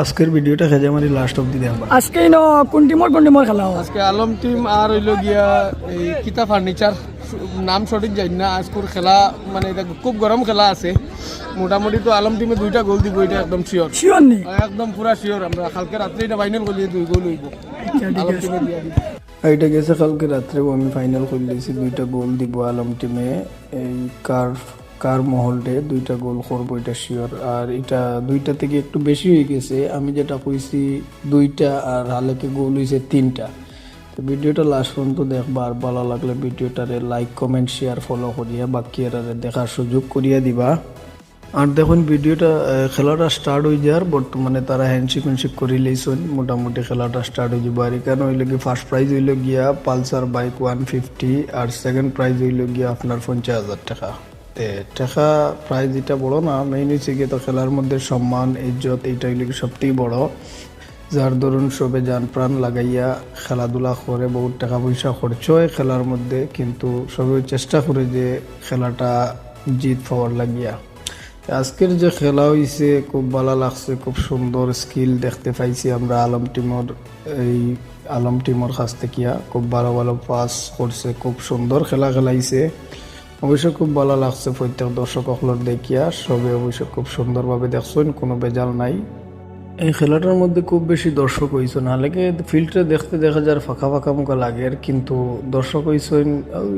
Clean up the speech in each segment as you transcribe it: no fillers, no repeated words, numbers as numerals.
আজকের ভিডিওটা খেজামারি লাস্ট অব্দি দেখবা। আজকে কোন টিমর খেলা হবে? আজকে আলম টিম আর হইল গিয়া এই কিতা ফার্নিচার, নাম সঠিক জানি না। আজকের খেলা মানে এটা খুব গরম খেলা আছে। মোটামুটি তো আলম টিমে 2টা গোল দিব, এটা একদম শিওর। শিওর নি? একদম পুরা শিওর। আমরা কালকে রাত্রে এটা ফাইনাল করলে 2 গোল হইব আলম টিমে দিয়া দিব। এইটা গেছে কালকে রাত্রেও আমি ফাইনাল করে দিয়েছি, 2টা গোল দিব আলম টিমে। এই কার মহলটে 2টা গোল করবো, এটা শিওর। আর এটা 2টা থেকে একটু বেশি হয়ে গেছে, আমি যেটা কইছি 2টা আর হালেকে গোল হয়েছে 3টা। তো ভিডিওটা লাস্ট পর্যন্ত দেখবা, আর ভালো লাগলে ভিডিওটারে লাইক কমেন্ট শেয়ার ফলো করিয়া বাকি এরারে দেখার সুযোগ করিয়া দিবা। আর দেখুন ভিডিওটা খেলাটা স্টার্ট হয়ে যাওয়ার বর্তমানে তারা হ্যান্ডশিপ করে লইছেন। মোটামুটি খেলাটা স্টার্ট হয়ে যাবো। আর এখানে হইল গিয়ে ফার্স্ট প্রাইজ হইল গিয়া পালসার বাইক 150, আর সেকেন্ড প্রাইজ হইল গিয়া আপনার 50,000 টাকা। টাকা প্রাইজ এটা বড় না, মেইন হচ্ছে গিয়ে তো খেলার মধ্যে সম্মান ইজ্জত এইটা হইল গিয়ে সবথেকে বড়। যার ধরুন সবে যান প্রাণ লাগাইয়া খেলাধুলা করে, বহুত টাকা পয়সা খরচ হয় খেলার মধ্যে, কিন্তু সবাই চেষ্টা করে যে খেলাটা জিত পাওয়ার লাগিয়া। আজকের যে খেলা হয়েছে খুব ভালো লাগছে, খুব সুন্দর স্কিল দেখতে পাইছি আমরা আলম টিমর কাছ থেকে। খুব ভালো ভালো পাস করছে, খুব সুন্দর খেলা খেলাইছে। অবশ্য খুব ভালো লাগছে প্রত্যেক দর্শক সকলের দেখিয়া। সবে অবশ্য খুব সুন্দরভাবে দেখছেন, কোনো বেজাল নাই। এই খেলাটার মধ্যে খুব বেশি দর্শক হয়েছেন, হালাকে ফিল্ডে দেখতে দেখা যায় ফাঁকা ফাঁকা মুখা লাগে, কিন্তু দর্শক হয়েছেন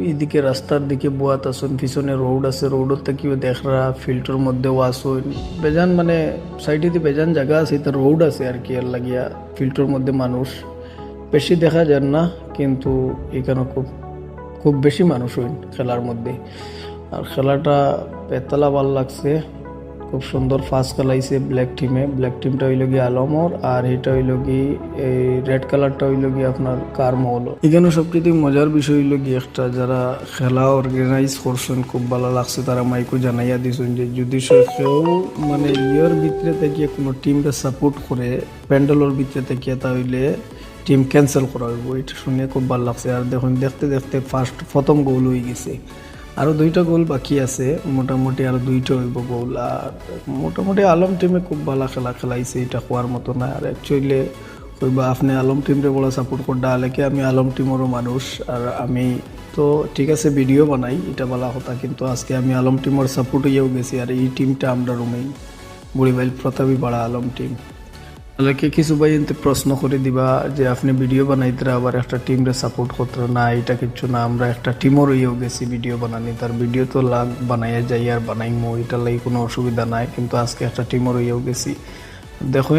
এইদিকে রাস্তার দিকে বোয়াত আসুন, পিছনে রোড আছে, রোডের থেকেও দেখরা ফিল্ডের মধ্যেও আসুন বেজান, মানে সাইডে বেজান জায়গা আছে, এটা রোড আছে আর কি। আর লাগিয়া ফিল্ডের মধ্যে মানুষ বেশি দেখা যান না, কিন্তু এখানে খুব বেশি মানুষ হইন খেলার মধ্যে। আর খেলাটা পেতলা ভাল লাগছে, খুব সুন্দর ফার্স্ট খেলাইছে ব্ল্যাক টিমটা হইল গিয়ে আলমর, আর এটা হইল গিয়ে এই রেড কালারটা হইল গিয়ে আপনার কার মহল। এখানে সবচেয়ে মজার বিষয় হইল গিয়ে একটা, যারা খেলা অর্গানাইজ করছেন খুব ভালো লাগছে, তারা মাইকও জানাইয়া দিয়েছেন যে যদি কেউ মানে ইয়ের ভিতরে থেকে কোনো টিমকে সাপোর্ট করে প্যান্ডেলের ভিতরে থেকে, তাহলে টিম ক্যান্সেল করা হইব। এটা শুনে খুব ভালো লাগছে। আর দেখুন দেখতে দেখতে প্রথম গোল হয়ে গেছে, আরও 2টা গোল বাকি আছে, মোটামুটি আরও 2টা হইব গোল। আর মোটামুটি আলম টিমে খুব ভালো খেলা খেলাইছে, এটা হওয়ার মতো না। আর অ্যাকচুয়ালি হইবা আপনি আলম টিমরে বড় সাপোর্ট করতে আলেকে, আমি আলম টিমেরও মানুষ, আর আমি তো ঠিক আছে ভিডিও বানাই, এটা বলা কথা, কিন্তু আজকে আমি আলম টিমের সাপোর্ট হইয়াও গেছি। আর এই টিমটা আমরা রুমেই বুড়িবাইল প্রতাপী পাড়া আলম টিম। তাহলে কিছু ভাই এতে প্রশ্ন করে দিবা যে আপনি ভিডিও বানাইতে আবার একটা টিমরে সাপোর্ট করতে না, এটা কিছু না, আমরা একটা টিমও রইয়াও গেছি ভিডিও বানানি। তার ভিডিও তো বানাইয়া যাই আর বানাইমো, এটার লাগি কোনো অসুবিধা নাই, কিন্তু আজকে একটা টিমও রইয়াও গেছি। দেখো